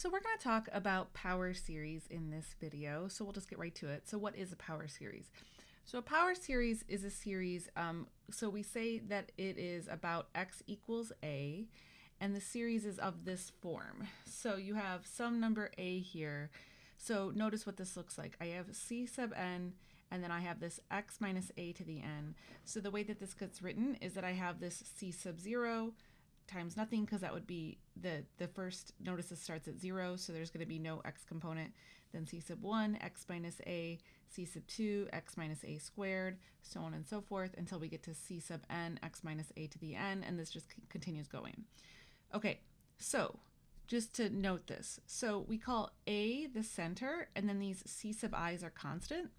So we're going to talk about power series in this video, so we'll just get right to it. So what is a power series? So a power series is a series, so we say that it is about x equals a, and the series is of this form. So you have some number a here. So notice what this looks like. I have c sub n, and then I have this x minus a to the n. So the way that this gets written is that I have this c sub 0 times nothing, because that would be the first, notice this starts at 0, so there's going to be no x component. Then c sub 1, x minus a, c sub 2, x minus a squared, so on and so forth, until we get to c sub n, x minus a to the n, and this just continues going. Okay, so just to note this, so we call a the center, and then these c sub i's are constant.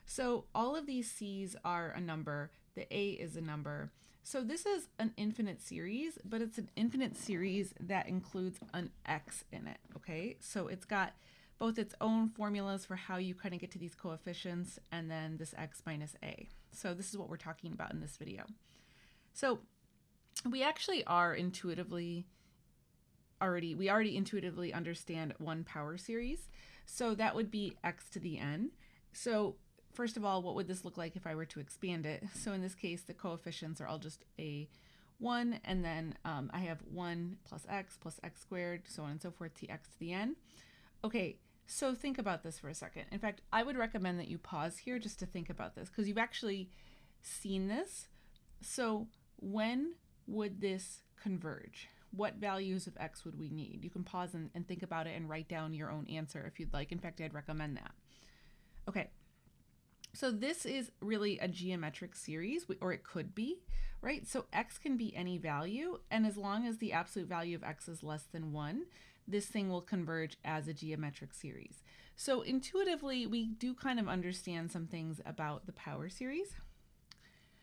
So all of these c's are a number, the a is a number. So this is an infinite series, but it's an infinite series that includes an x in it, okay? So it's got both its own formulas for how you kind of get to these coefficients, and then this x minus a. So this is what we're talking about in this video. So we actually are intuitively we already intuitively understand one power series. So that would be x to the n. So first of all, what would this look like if I were to expand it? So in this case, the coefficients are all just a 1, and then I have 1 plus x squared, so on and so forth, to x to the n. Okay, so think about this for a second. In fact, I would recommend that you pause here just to think about this, because you've actually seen this. So when would this converge? What values of x would we need? You can pause and think about it and write down your own answer if you'd like. In fact, I'd recommend that. Okay. So this is really a geometric series, or it could be, right? So x can be any value, and as long as the absolute value of x is less than 1, this thing will converge as a geometric series. So intuitively, we do kind of understand some things about the power series.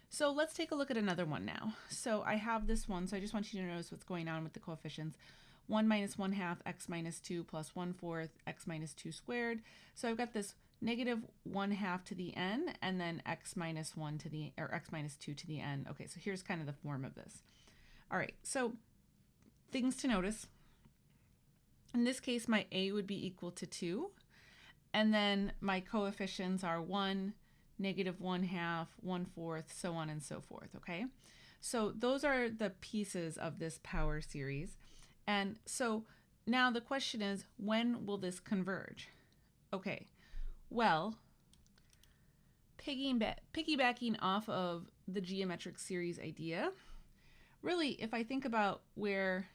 So let's take a look at another one now. So I have this one, so I just want you to notice what's going on with the coefficients. 1 minus 1/2 x minus 2 plus 1/4 x minus 2 squared. So I've got this negative 1/2 to the n, and then x minus 1 to the, or x minus 2 to the n. Okay, so here's kind of the form of this. All right, so things to notice. In this case, my a would be equal to 2, and then my coefficients are 1, negative 1/2, 1/4, so on and so forth, okay? So those are the pieces of this power series. And so now the question is, when will this converge? Okay. Well, piggybacking off of the geometric series idea, really, if I think about where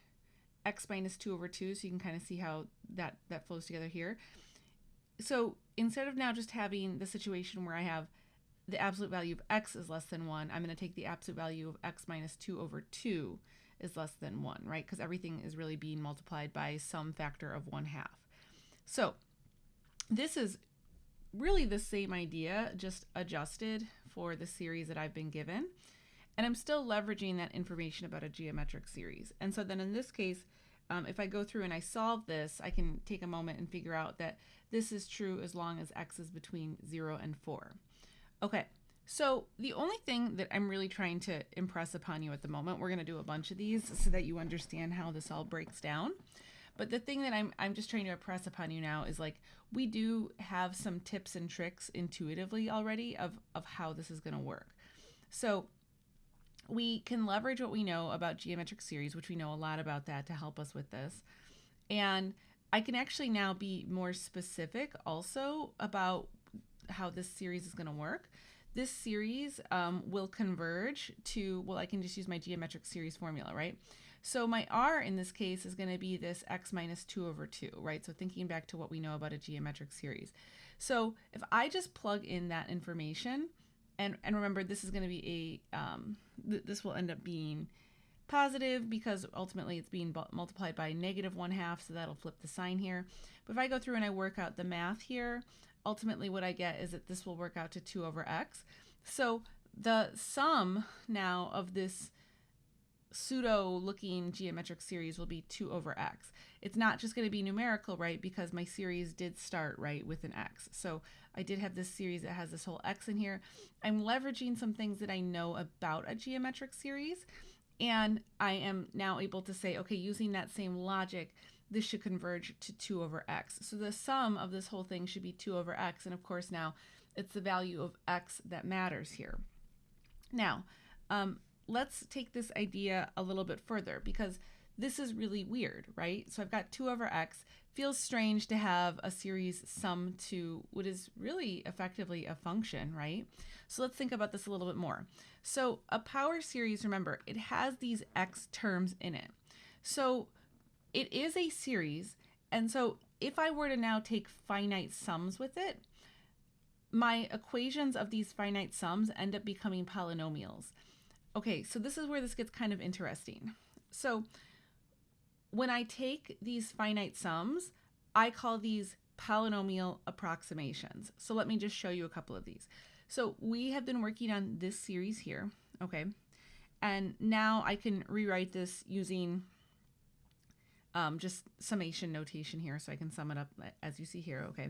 x minus 2 over 2, so you can kind of see how that flows together here. So instead of now just having the situation where I have the absolute value of x is less than 1, I'm going to take the absolute value of x minus 2 over 2 is less than 1, right? Because everything is really being multiplied by some factor of 1/2. So this is really the same idea, just adjusted for the series that I've been given. And I'm still leveraging that information about a geometric series. And so then in this case, if I go through and I solve this, I can take a moment and figure out that this is true as long as x is between 0 and 4. Okay, so the only thing that I'm really trying to impress upon you at the moment, we're going to do a bunch of these so that you understand how this all breaks down. But the thing that I'm just trying to impress upon you now is, like, we do have some tips and tricks intuitively already of how this is going to work. So we can leverage what we know about geometric series, which we know a lot about that, to help us with this. And I can actually now be more specific also about how this series is going to work. This series will converge to, well, I can just use my geometric series formula, right? So my r in this case is going to be this x minus 2 over 2, right? So thinking back to what we know about a geometric series. So if I just plug in that information, and remember, this is going to be this will end up being positive because ultimately it's being multiplied by negative 1/2, so that'll flip the sign here. But if I go through and I work out the math here, ultimately what I get is that this will work out to 2 over x. So the sum now of this pseudo-looking geometric series will be 2 over x. It's not just going to be numerical, right, because my series did start, right, with an x. So I did have this series that has this whole x in here. I'm leveraging some things that I know about a geometric series, and I am now able to say, okay, using that same logic, this should converge to 2 over x. So the sum of this whole thing should be 2 over x. And of course now it's the value of x that matters here. Now, let's take this idea a little bit further because this is really weird, right? So I've got 2 over x. Feels strange to have a series sum to what is really effectively a function, right? So let's think about this a little bit more. So a power series, remember, it has these x terms in it. So it is a series, and so if I were to now take finite sums with it, my equations of these finite sums end up becoming polynomials. Okay, so this is where this gets kind of interesting. So when I take these finite sums, I call these polynomial approximations. So let me just show you a couple of these. So we have been working on this series here, okay? And now I can rewrite this using just summation notation here, so I can sum it up as you see here, okay?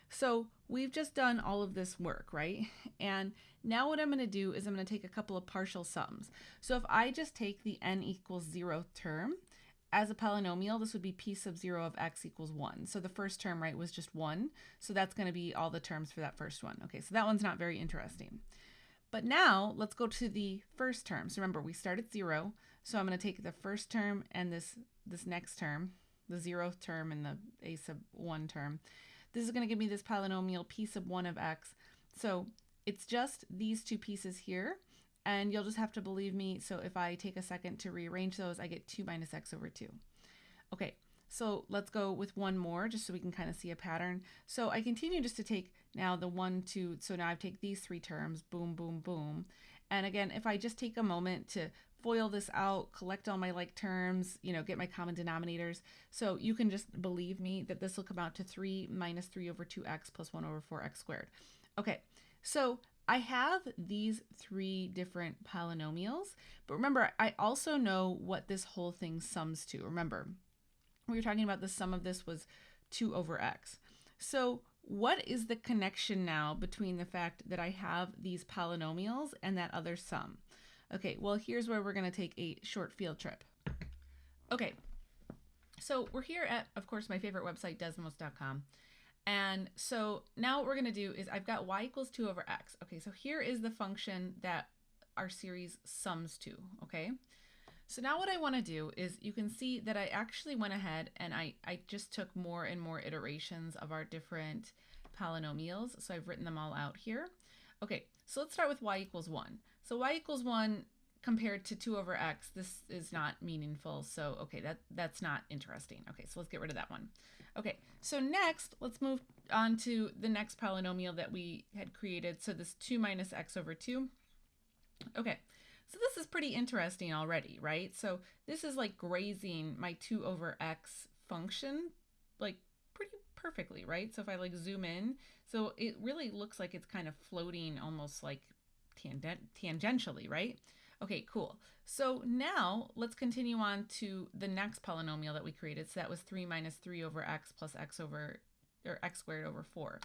So we've just done all of this work, right? And now what I'm going to do is I'm going to take a couple of partial sums. So if I just take the n equals 0 term as a polynomial, this would be p sub 0 of x equals 1. So the first term, right, was just 1. So that's going to be all the terms for that first one. Okay, so that one's not very interesting. But now let's go to the first term. So remember, we start at 0. So I'm going to take the first term and this next term, the 0th term and the a sub 1 term. This is going to give me this polynomial p sub 1 of x. So it's just these two pieces here, and you'll just have to believe me. So if I take a second to rearrange those, I get 2 minus x over 2. Okay, so let's go with one more just so we can kind of see a pattern. So I continue just to take now the 1, 2, so now I take these three terms, boom, boom, boom. And again, if I just take a moment to FOIL this out, collect all my like terms, you know, get my common denominators. So you can just believe me that this will come out to 3 minus 3 over 2x plus 1 over 4x squared. Okay, so I have these three different polynomials, but remember, I also know what this whole thing sums to. Remember, we were talking about the sum of this was 2 over x. So what is the connection now between the fact that I have these polynomials and that other sum? Okay, well, here's where we're going to take a short field trip. Okay, so we're here at, of course, my favorite website, desmos.com. And so now what we're going to do is I've got y equals 2 over x. Okay, so here is the function that our series sums to, okay? So now what I want to do is you can see that I actually went ahead and I just took more and more iterations of our different polynomials. So I've written them all out here. Okay, so let's start with y equals 1. So y equals 1 compared to 2 over x, this is not meaningful. So, okay, that's not interesting. Okay, so let's get rid of that one. Okay, so next, let's move on to the next polynomial that we had created. So this 2 minus x over 2. Okay, so this is pretty interesting already, right? So this is like grazing my 2 over x function, like pretty perfectly, right? So if I like zoom in, so it really looks like it's kind of floating almost like tangentially, right? Okay, cool. So now let's continue on to the next polynomial that we created. So that was 3 minus 3 over x plus x over, or x squared over 4.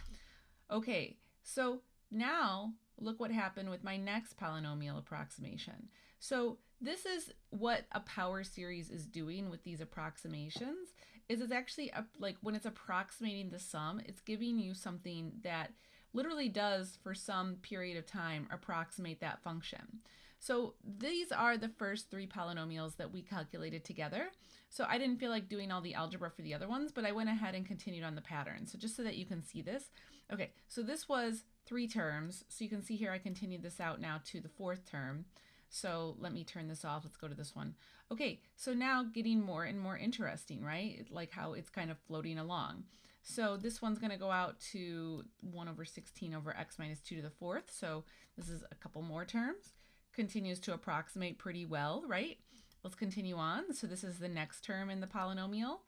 Okay, so now look what happened with my next polynomial approximation. So this is what a power series is doing with these approximations, is it's actually like when it's approximating the sum, it's giving you something that literally does for some period of time approximate that function. So these are the first three polynomials that we calculated together. So I didn't feel like doing all the algebra for the other ones, but I went ahead and continued on the pattern. So just so that you can see this. Okay, so this was 3 terms. So you can see here I continued this out now to the 4th term. So let me turn this off. Let's go to this one. Okay, so now getting more and more interesting, right? Like how it's kind of floating along. So this one's going to go out to 1 over 16 over x minus 2 to the 4th. So this is a couple more terms. Continues to approximate pretty well, right? Let's continue on. So this is the next term in the polynomial.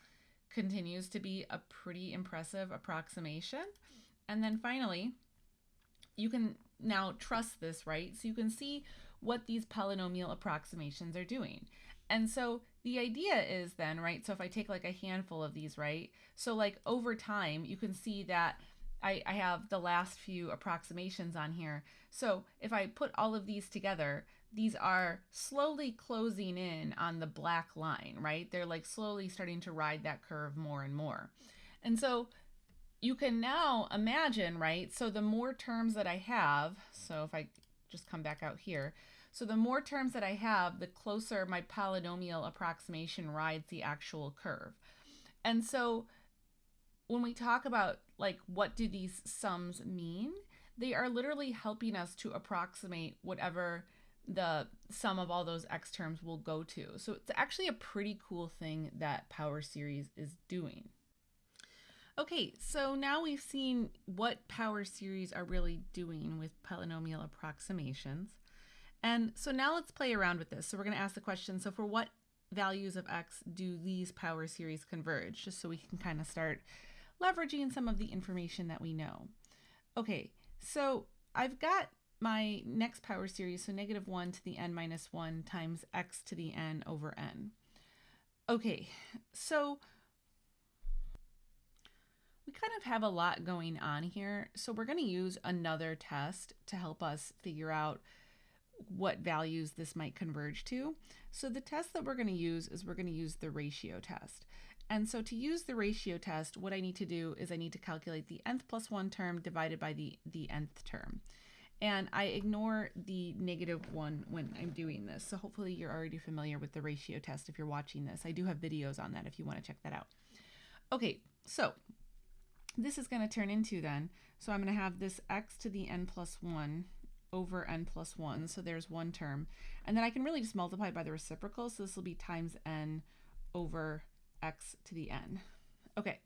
Continues to be a pretty impressive approximation. And then finally, you can now trust this, right? So you can see what these polynomial approximations are doing. And so the idea is then, right, so if I take like a handful of these, right, so like over time, you can see that I have the last few approximations on here. So if I put all of these together, these are slowly closing in on the black line, right? They're like slowly starting to ride that curve more and more. And so you can now imagine, right? So the more terms that I have, so if I just come back out here, so the more terms that I have, the closer my polynomial approximation rides the actual curve. And so when we talk about like what do these sums mean, they are literally helping us to approximate whatever the sum of all those x terms will go to. So it's actually a pretty cool thing that power series is doing. Okay, so now we've seen what power series are really doing with polynomial approximations. And so now let's play around with this. So we're going to ask the question, so for what values of x do these power series converge? Just so we can kind of start leveraging some of the information that we know. Okay, so I've got my next power series, so -1 to the n minus 1 times x to the n over n. Okay, so we kind of have a lot going on here, so we're going to use another test to help us figure out what values this might converge to. So the test that we're going to use is we're going to use the ratio test. And so to use the ratio test, what I need to do is I need to calculate the nth plus 1 term divided by the nth term. And I ignore the -1 when I'm doing this. So hopefully you're already familiar with the ratio test if you're watching this. I do have videos on that if you want to check that out. Okay, so this is going to turn into then, so I'm going to have this x to the n plus 1 over n plus 1, so there's one term. And then I can really just multiply by the reciprocal, so this will be times n over x to the n. Okay,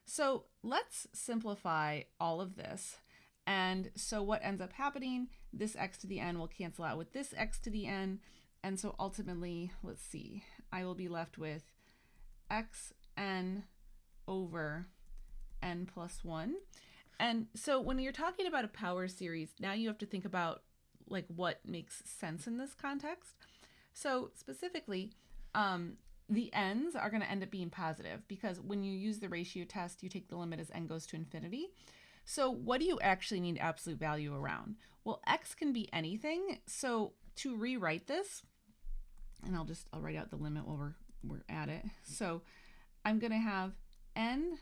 so let's simplify all of this. And so what ends up happening, this x to the n will cancel out with this x to the n, and so ultimately, let's see, I will be left with xn over n plus 1. And so when you're talking about a power series, now you have to think about like what makes sense in this context. So specifically, the n's are going to end up being positive because when you use the ratio test, you take the limit as n goes to infinity. So what do you actually need absolute value around? Well, x can be anything. So to rewrite this, and I'll write out the limit while we're at it. So I'm going to have n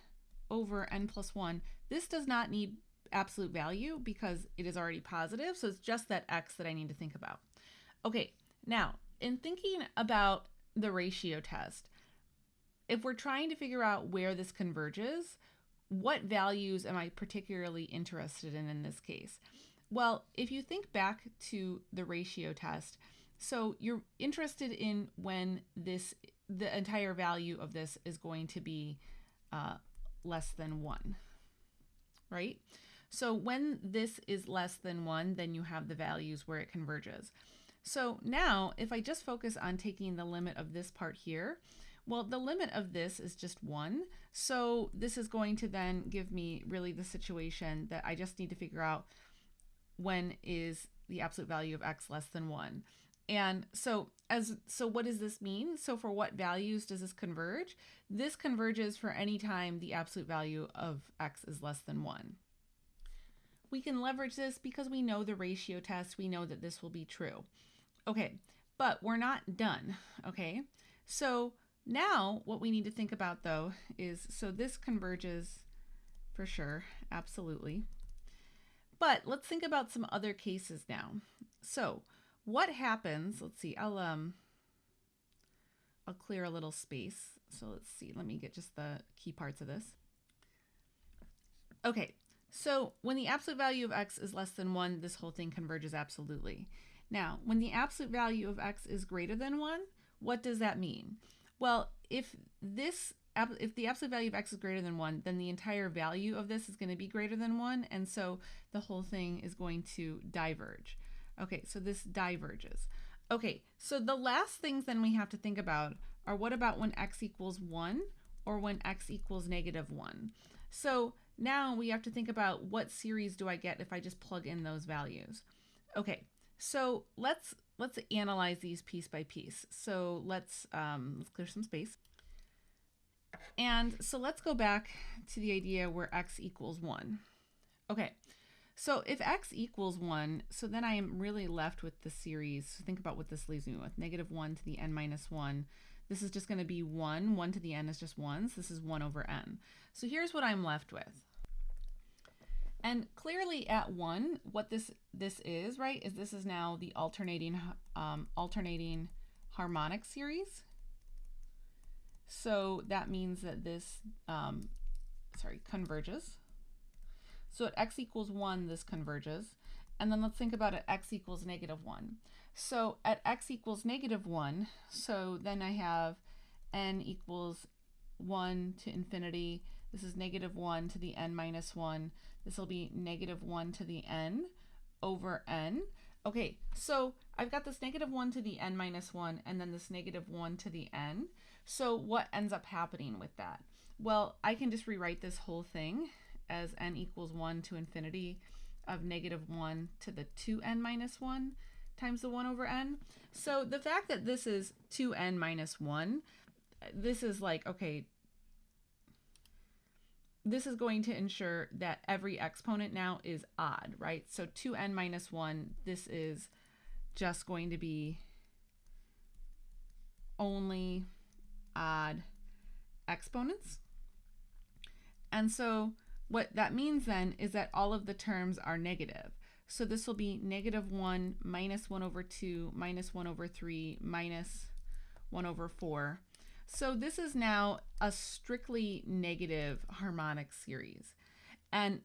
over n plus 1. This does not need absolute value because it is already positive, so it's just that x that I need to think about. Okay, now in thinking about the ratio test, if we're trying to figure out where this converges, what values am I particularly interested in this case? Well, if you think back to the ratio test, so you're interested in when the entire value of this is going to be less than 1, right? So when this is less than 1, then you have the values where it converges. So now if I just focus on taking the limit of this part here, well, the limit of this is just 1. So this is going to then give me really the situation that I just need to figure out when is the absolute value of x less than 1. And so what does this mean? So for what values does this converge? This converges for any time the absolute value of x is less than 1. We can leverage this because we know the ratio test. We know that this will be true. Okay, but we're not done, okay? So now what we need to think about though is, so this converges for sure, absolutely. But let's think about some other cases now. So what happens, let's see, I'll clear a little space. So let's see, let me get just the key parts of this. Okay, so when the absolute value of x is less than 1, this whole thing converges absolutely. Now, when the absolute value of x is greater than 1, what does that mean? Well, if the absolute value of x is greater than 1, then the entire value of this is going to be greater than 1, and so the whole thing is going to diverge. Okay, so this diverges. Okay, so the last things then we have to think about are what about when x equals 1 or when x equals -1. So now we have to think about what series do I get if I just plug in those values. Okay, so let's analyze these piece by piece. So let's clear some space. And so let's go back to the idea where x equals 1. Okay, So if x equals 1, so then I am really left with the series. So think about what this leaves me with. Negative 1 to the n minus 1. This is just going to be 1. 1 to the n is just 1. So this is 1 over n. So here's what I'm left with. And clearly at 1, what this is, right, is this is now the alternating harmonic series. So that means that this, converges. So at x equals 1, this converges. And then let's think about at x equals negative 1. So at x equals negative 1, so then I have n equals 1 to infinity. This is negative 1 to the n minus 1. This will be negative 1 to the n over n. Okay, so I've got this negative 1 to the n minus 1 and then this negative 1 to the n. So what ends up happening with that? Well, I can just rewrite this whole thing as n equals 1 to infinity of negative 1 to the 2n minus 1 times the 1 over n. So the fact that this is 2n minus 1, this is like, okay, this is going to ensure that every exponent now is odd, right? So 2n minus 1, this is just going to be only odd exponents. And so what that means then is that all of the terms are negative. So this will be negative 1 minus 1 over 2 minus 1 over 3 minus 1 over 4. So this is now a strictly negative harmonic series. And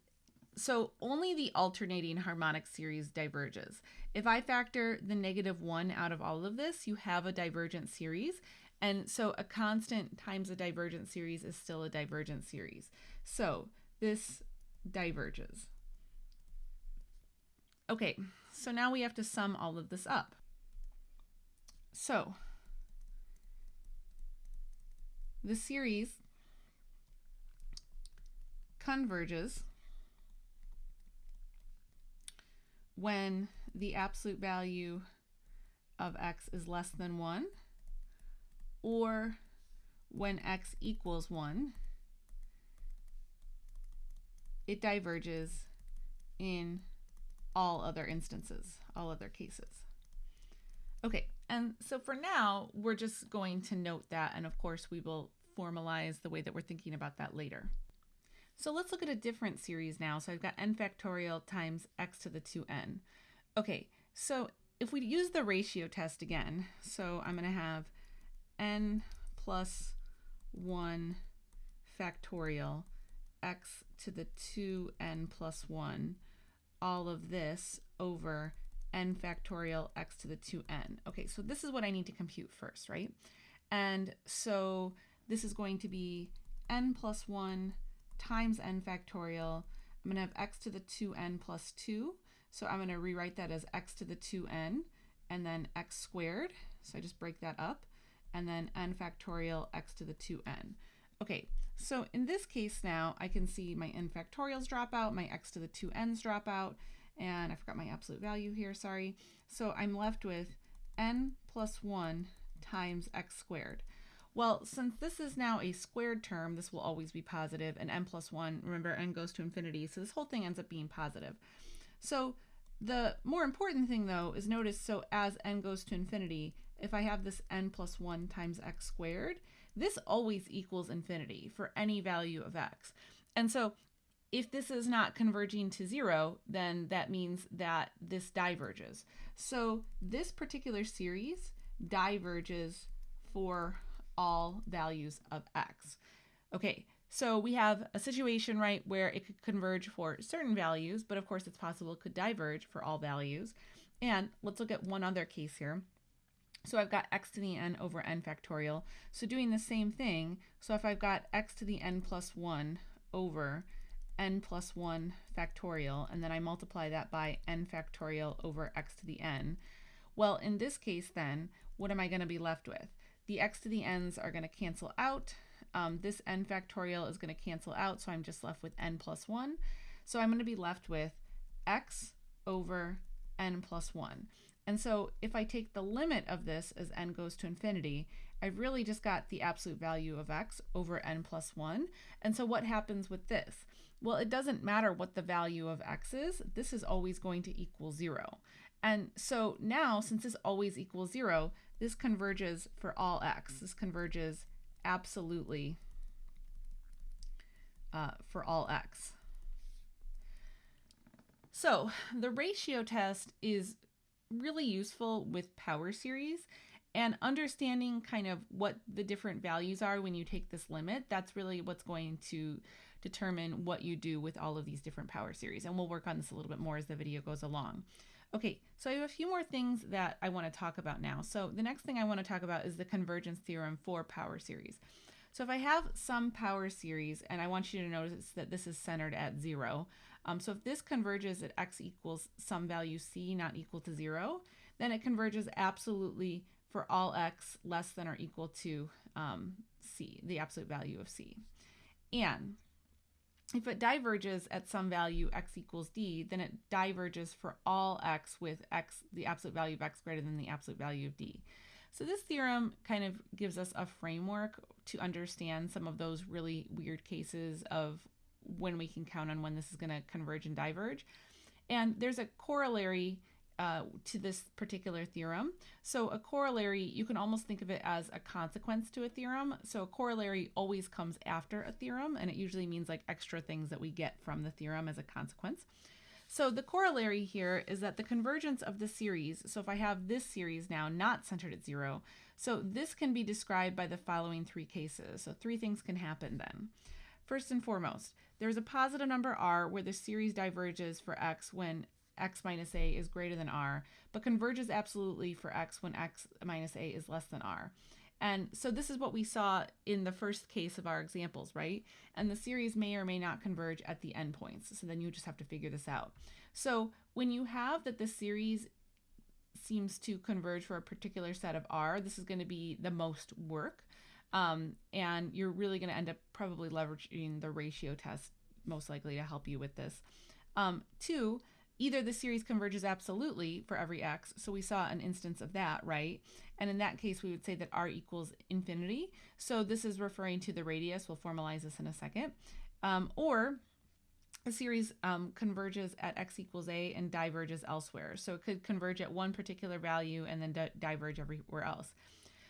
so only the alternating harmonic series diverges. If I factor the negative 1 out of all of this, you have a divergent series. And so a constant times a divergent series is still a divergent series. So this diverges. Okay, so now we have to sum all of this up. So the series converges when the absolute value of x is less than 1, or when x equals 1. It diverges in all other instances, all other cases. Okay, and so for now, we're just going to note that, and of course we will formalize the way that we're thinking about that later. So let's look at a different series now. So I've got n factorial times x to the 2n. Okay, so if we use the ratio test again, so I'm going to have n plus 1 factorial x to the 2n plus 1, all of this over n factorial x to the 2n. Okay, so this is what I need to compute first, right? And so this is going to be n plus 1 times n factorial. I'm going to have x to the 2n plus 2. So I'm going to rewrite that as x to the 2n and then x squared. So I just break that up. And then n factorial x to the 2n. Okay, so in this case now, I can see my n factorials drop out, my x to the 2n's drop out, and I forgot my absolute value here, sorry. So I'm left with n plus 1 times x squared. Well, since this is now a squared term, this will always be positive, and n plus 1, remember, n goes to infinity, so this whole thing ends up being positive. So the more important thing, though, is notice, so as n goes to infinity, if I have this n plus 1 times x squared, this always equals infinity for any value of x. And so if this is not converging to 0, then that means that this diverges. So this particular series diverges for all values of x. Okay, so we have a situation, right, where it could converge for certain values, but of course it's possible it could diverge for all values. And let's look at one other case here. So I've got x to the n over n factorial. So doing the same thing, so if I've got x to the n plus 1 over n plus 1 factorial, and then I multiply that by n factorial over x to the n, well, in this case then, what am I going to be left with? The x to the n's are going to cancel out. This n factorial is going to cancel out, so I'm just left with n plus 1. So I'm going to be left with x over n plus 1. And so if I take the limit of this as n goes to infinity, I've really just got the absolute value of x over n plus 1. And so what happens with this? Well, it doesn't matter what the value of x is. This is always going to equal 0. And so now, since this always equals 0, this converges for all x. This converges absolutely for all x. So the ratio test is really useful with power series, and understanding kind of what the different values are when you take this limit, that's really what's going to determine what you do with all of these different power series. And we'll work on this a little bit more as the video goes along. Okay, so I have a few more things that I want to talk about now. So the next thing I want to talk about is the convergence theorem for power series. So if I have some power series, and I want you to notice that this is centered at 0, so if this converges at x equals some value c not equal to 0, then it converges absolutely for all x less than or equal to c, the absolute value of c. And if it diverges at some value x equals d, then it diverges for all x with x, the absolute value of x greater than the absolute value of d. So this theorem kind of gives us a framework to understand some of those really weird cases of when we can count on when this is going to converge and diverge. And there's a corollary to this particular theorem. So a corollary, you can almost think of it as a consequence to a theorem. So a corollary always comes after a theorem, and it usually means like extra things that we get from the theorem as a consequence. So the corollary here is that the convergence of the series, so if I have this series now not centered at 0, so this can be described by the following 3 cases. So 3 things can happen then. First and foremost, there's a positive number r where the series diverges for x when x minus a is greater than r, but converges absolutely for x when x minus a is less than r. And so this is what we saw in the first case of our examples, right? And the series may or may not converge at the endpoints. So then you just have to figure this out. So when you have that the series seems to converge for a particular set of r, this is going to be the most work. And you're really going to end up probably leveraging the ratio test most likely to help you with this. 2, either the series converges absolutely for every x, so we saw an instance of that, right? And in that case, we would say that r equals infinity. So this is referring to the radius. We'll formalize this in a second. Or a series converges at x equals a and diverges elsewhere. So it could converge at one particular value and then diverge everywhere else.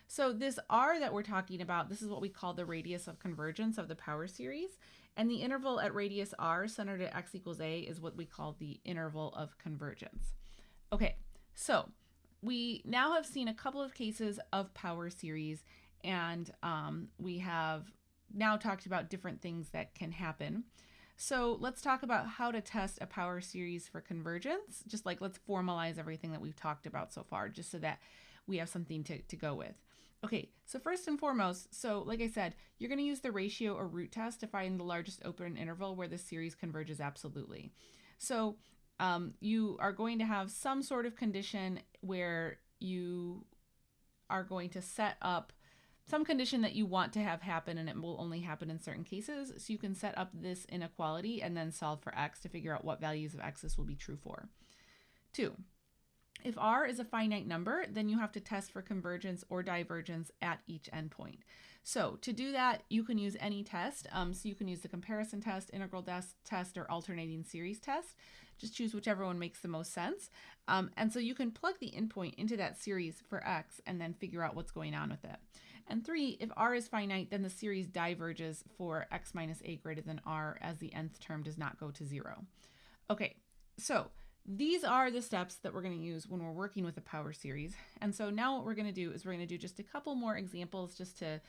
So this r that we're talking about, this is what we call the radius of convergence of the power series. And the interval at radius r centered at x equals a is what we call the interval of convergence. Okay, so we now have seen a couple of cases of power series, and we have now talked about different things that can happen. So let's talk about how to test a power series for convergence. Just like let's formalize everything that we've talked about so far, just so that we have something to go with. Okay, so first and foremost, so like I said, you're going to use the ratio or root test to find the largest open interval where the series converges absolutely. So you are going to have some sort of condition where you are going to set up some condition that you want to have happen, and it will only happen in certain cases. So you can set up this inequality and then solve for x to figure out what values of x this will be true for. 2. If r is a finite number, then you have to test for convergence or divergence at each endpoint. So to do that, you can use any test. So you can use the comparison test, integral test, or alternating series test. Just choose whichever one makes the most sense. And so you can plug the endpoint into that series for x and then figure out what's going on with it. And 3, if r is finite, then the series diverges for x minus a greater than r as the nth term does not go to 0. Okay, so these are the steps that we're going to use when we're working with a power series. And so now what we're going to do is we're going to do just a couple more examples just to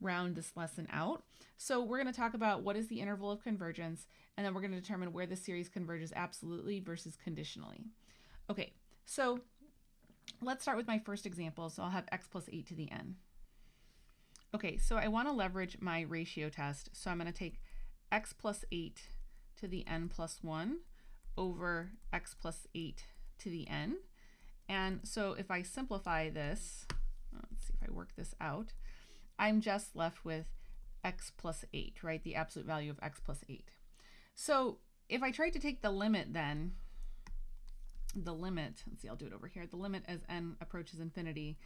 round this lesson out. So we're going to talk about what is the interval of convergence, and then we're going to determine where the series converges absolutely versus conditionally. Okay, so let's start with my first example. So I'll have x plus 8 to the n. Okay, so I want to leverage my ratio test. So I'm going to take x plus 8 to the n plus 1 over x plus 8 to the n. And so if I simplify this, let's see if I work this out, I'm just left with x plus 8, right? The absolute value of x plus 8. So if I try to take the limit then, the limit, let's see, I'll do it over here, the limit as n approaches infinity,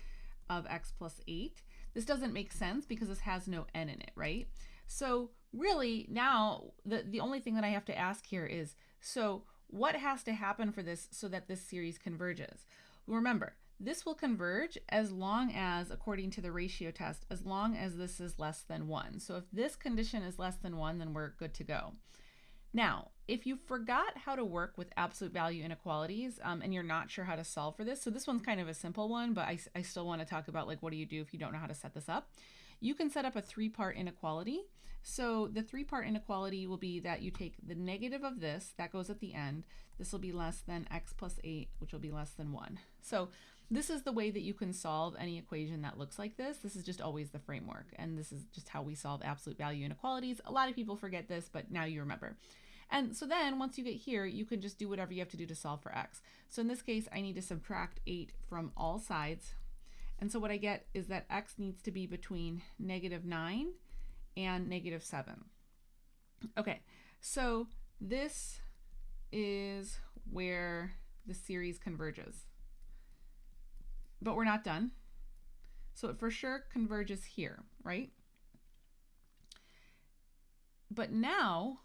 of x plus 8. This doesn't make sense because this has no n in it, right? So really now the only thing that I have to ask here is, so what has to happen for this so that this series converges? Remember, this will converge as long as, according to the ratio test, as long as this is less than 1. So if this condition is less than 1, then we're good to go. Now, if you forgot how to work with absolute value inequalities and you're not sure how to solve for this, so this one's kind of a simple one, but I still want to talk about like what do you do if you don't know how to set this up. You can set up a 3-part inequality. So the 3-part inequality will be that you take the negative of this, that goes at the end. This will be less than x plus 8, which will be less than 1. So this is the way that you can solve any equation that looks like this. This is just always the framework, and this is just how we solve absolute value inequalities. A lot of people forget this, but now you remember. And so then once you get here, you can just do whatever you have to do to solve for x. So in this case, I need to subtract 8 from all sides. And so what I get is that x needs to be between -9 and -7. Okay, so this is where the series converges. But we're not done. So it for sure converges here, right? But now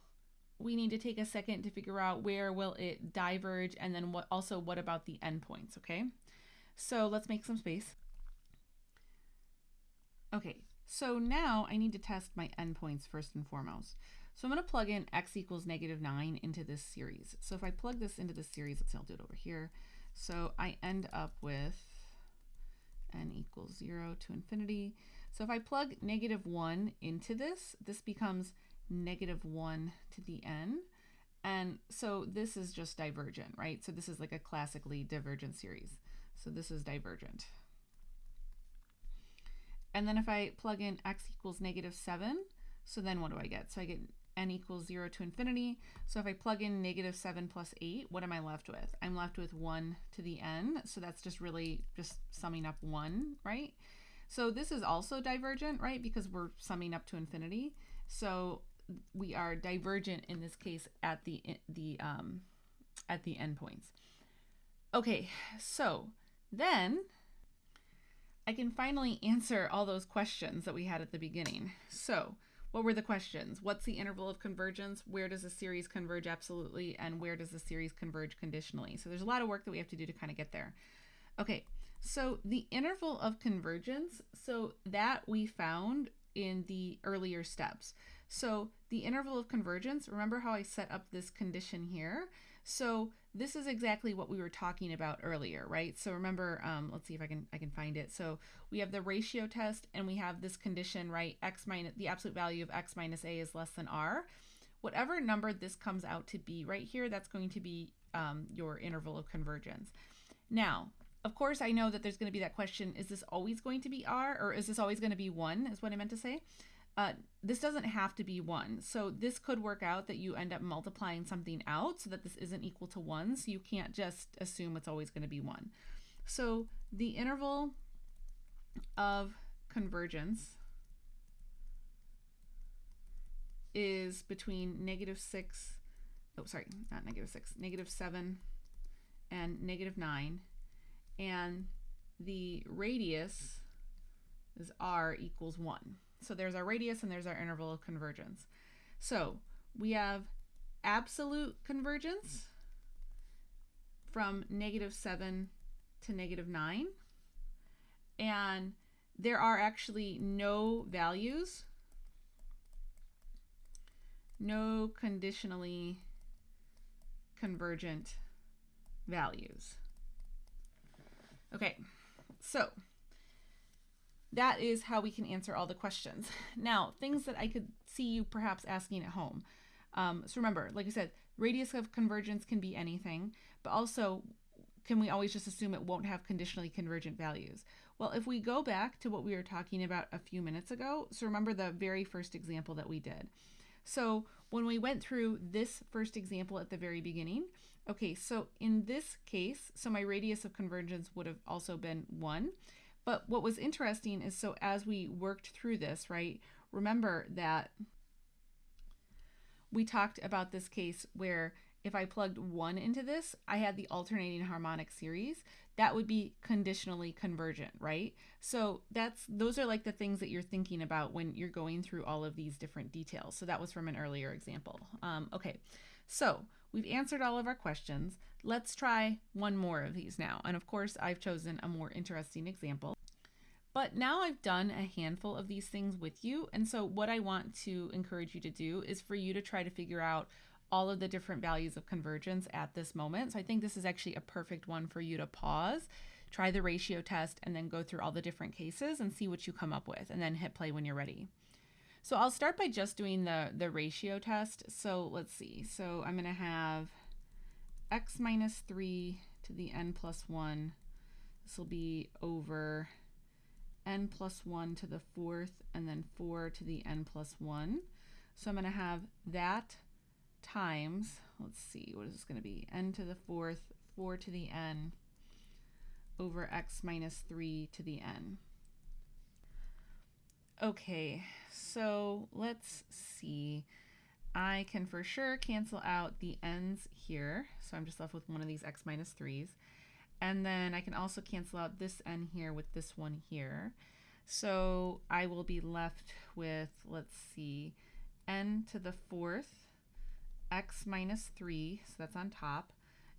we need to take a second to figure out where will it diverge, and then what about the endpoints, okay? So let's make some space. Okay, so now I need to test my endpoints first and foremost. So I'm going to plug in x equals -9 into this series. So if I plug this into the series, I'll do it over here. So I end up with n equals 0 to infinity. So if I plug -1 into this, this becomes -1 to the n. And so this is just divergent, right? So this is like a classically divergent series. So this is divergent. And then if I plug in x equals -7, so then what do I get? So I get n equals 0 to infinity. So if I plug in -7 plus 8, what am I left with? I'm left with 1 to the n. So that's just really just summing up 1, right? So this is also divergent, right? Because we're summing up to infinity. So we are divergent in this case at the endpoints. Okay, so then I can finally answer all those questions that we had at the beginning. So what were the questions? What's the interval of convergence? Where does the series converge absolutely? And where does the series converge conditionally? So there's a lot of work that we have to do to kind of get there. Okay, so the interval of convergence, so that we found in the earlier steps. So the interval of convergence, remember how I set up this condition here? So this is exactly what we were talking about earlier, right? So remember, let's see if I can find it. So we have the ratio test and we have this condition, right? The absolute value of x minus a is less than r. Whatever number this comes out to be right here, that's going to be your interval of convergence. Now, of course, I know that there's going to be that question, is this always going to be r, or is this always going to be 1, is what I meant to say. This doesn't have to be 1. So this could work out that you end up multiplying something out so that this isn't equal to 1. So you can't just assume it's always going to be 1. So the interval of convergence is between -7 and -9. And the radius is r equals 1. So there's our radius and there's our interval of convergence. So we have absolute convergence from -7 to -9. And there are actually no values, no conditionally convergent values. Okay, so that is how we can answer all the questions. Now, things that I could see you perhaps asking at home. So remember, like I said, radius of convergence can be anything, but also can we always just assume it won't have conditionally convergent values? Well, if we go back to what we were talking about a few minutes ago, so remember the very first example that we did. So when we went through this first example at the very beginning, okay, so in this case, so my radius of convergence would have also been 1. But what was interesting is, so as we worked through this, right, remember that we talked about this case where if I plugged 1 into this, I had the alternating harmonic series. That would be conditionally convergent, right? So those are like the things that you're thinking about when you're going through all of these different details. So that was from an earlier example. Okay, so we've answered all of our questions. Let's try one more of these now. And of course, I've chosen a more interesting example. But now I've done a handful of these things with you. And so what I want to encourage you to do is for you to try to figure out all of the different values of convergence at this moment. So I think this is actually a perfect one for you to pause, try the ratio test, and then go through all the different cases and see what you come up with, and then hit play when you're ready. So I'll start by just doing the ratio test. So let's see. So I'm going to have x minus 3 to the n plus 1. This will be over n plus 1 to the 4th, and then 4 to the n plus 1. So I'm going to have that times, let's see, what is this going to be? N to the 4th, 4 to the n, over x minus 3 to the n. Okay, so let's see. I can for sure cancel out the n's here. So I'm just left with one of these x minus 3's. And then I can also cancel out this n here with this one here. So I will be left with, let's see, n to the 4th, x minus 3, so that's on top.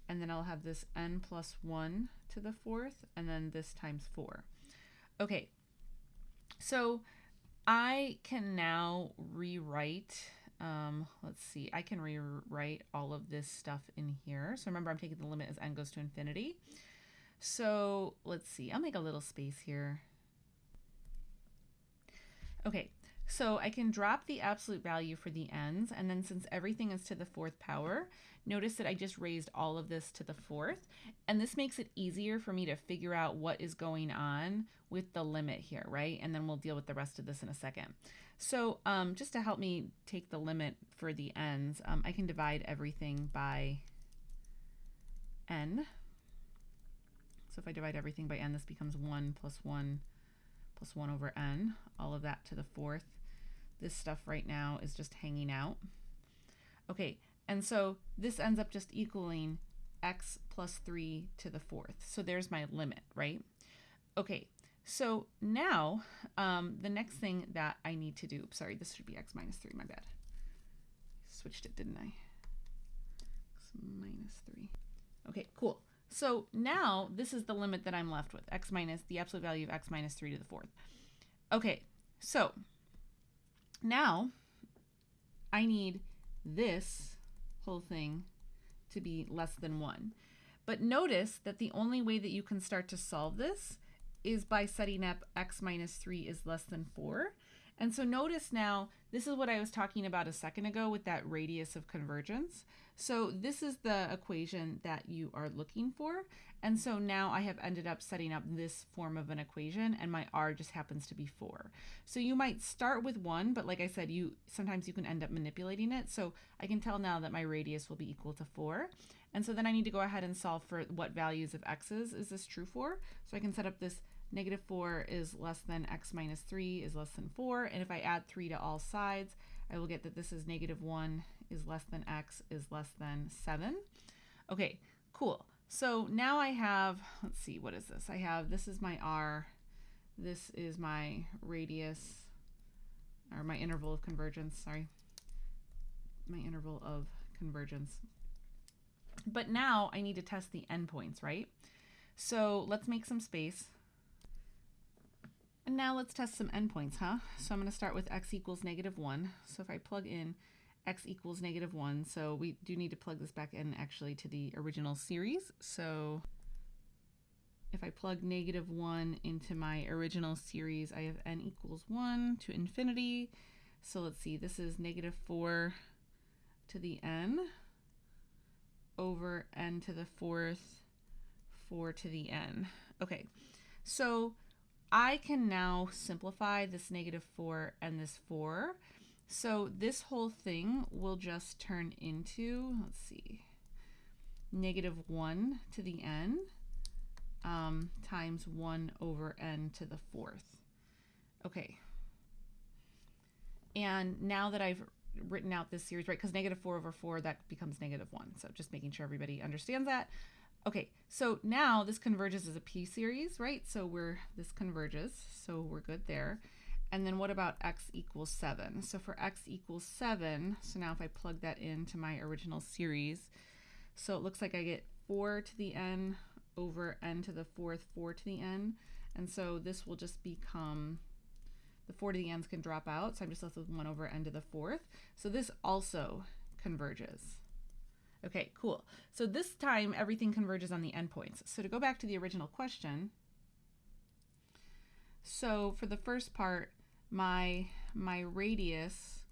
And then I'll have this n plus 1 to the 4th, and then this times 4. Okay, so I can now rewrite, let's see, I can rewrite all of this stuff in here. So remember, I'm taking the limit as n goes to infinity. So let's see, I'll make a little space here. Okay, so I can drop the absolute value for the n's, and then since everything is to the 4th power, notice that I just raised all of this to the 4th, and this makes it easier for me to figure out what is going on with the limit here, right? And then we'll deal with the rest of this in a second. So just to help me take the limit for the n's, I can divide everything by n. So if I divide everything by n, this becomes 1 plus 1 plus 1 over n, all of that to the 4th. This stuff right now is just hanging out. Okay, and so this ends up just equaling x plus 3 to the 4th. So there's my limit, right? Okay, so now the next thing that I need to do, sorry, this should be x minus 3, my bad. Switched it, didn't I? X minus 3. Okay, cool. So now this is the limit that I'm left with, x minus, the absolute value of x minus 3 to the 4th. Okay, so now I need this whole thing to be less than 1. But notice that the only way that you can start to solve this is by setting up x minus 3 is less than 4. And so notice now, this is what I was talking about a second ago with that radius of convergence. So this is the equation that you are looking for. And so now I have ended up setting up this form of an equation, and my r just happens to be 4. So you might start with 1, but like I said, sometimes you can end up manipulating it. So I can tell now that my radius will be equal to 4. And so then I need to go ahead and solve for what values of x's is this true for. So I can set up this negative 4 is less than x minus 3 is less than 4. And if I add 3 to all sides, I will get that this is negative 1 is less than x is less than 7. Okay, cool. So now I have, let's see, what is this? I have, this is my r, this is my radius, or my interval of convergence, sorry. My interval of convergence. But now I need to test the endpoints, right? So let's make some space. And now let's test some endpoints, huh? So I'm going to start with x equals negative 1. So if I plug in x equals negative 1, so we do need to plug this back in actually to the original series. So if I plug negative 1 into my original series, I have n equals 1 to infinity. So let's see, this is negative 4 to the n over n to the 4th, 4 to the n. Okay, so I can now simplify this negative 4 and this 4. So this whole thing will just turn into, let's see, negative 1 to the n times 1 over n to the 4th. Okay. And now that I've written out this series, right? Because -4/4, that becomes -1. So just making sure everybody understands that. Okay, so now this converges as a P series, right? So this converges, so we're good there. And then what about x equals 7? So for x equals 7, so now if I plug that into my original series, so it looks like I get 4 to the n over n to the 4th, 4 to the n. And so this will just become, the 4 to the n's can drop out, so I'm just left with 1 over n to the 4th. So this also converges. Okay, cool. So this time everything converges on the endpoints. So to go back to the original question, so for the first part, my radius,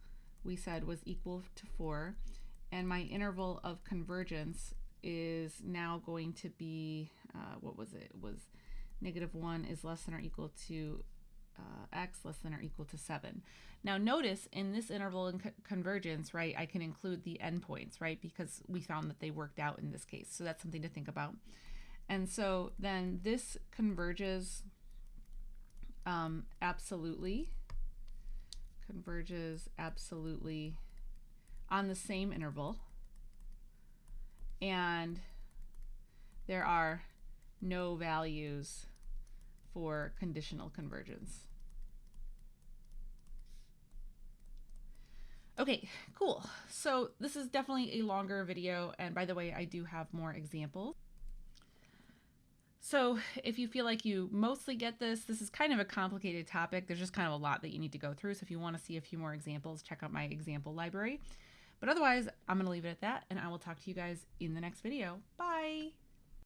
we said, was equal to 4, and my interval of convergence is now going to be, what was it? It was -1 is less than or equal to x less than or equal to 7. Now notice in this interval in convergence, right, I can include the endpoints, right, because we found that they worked out in this case. So that's something to think about. And so then this converges absolutely on the same interval, and there are no values for conditional convergence. Okay, cool. So this is definitely a longer video, and by the way, I do have more examples. So if you feel like you mostly get this, this is kind of a complicated topic. There's just kind of a lot that you need to go through. So if you want to see a few more examples, check out my example library. But otherwise, I'm going to leave it at that, and I will talk to you guys in the next video. Bye!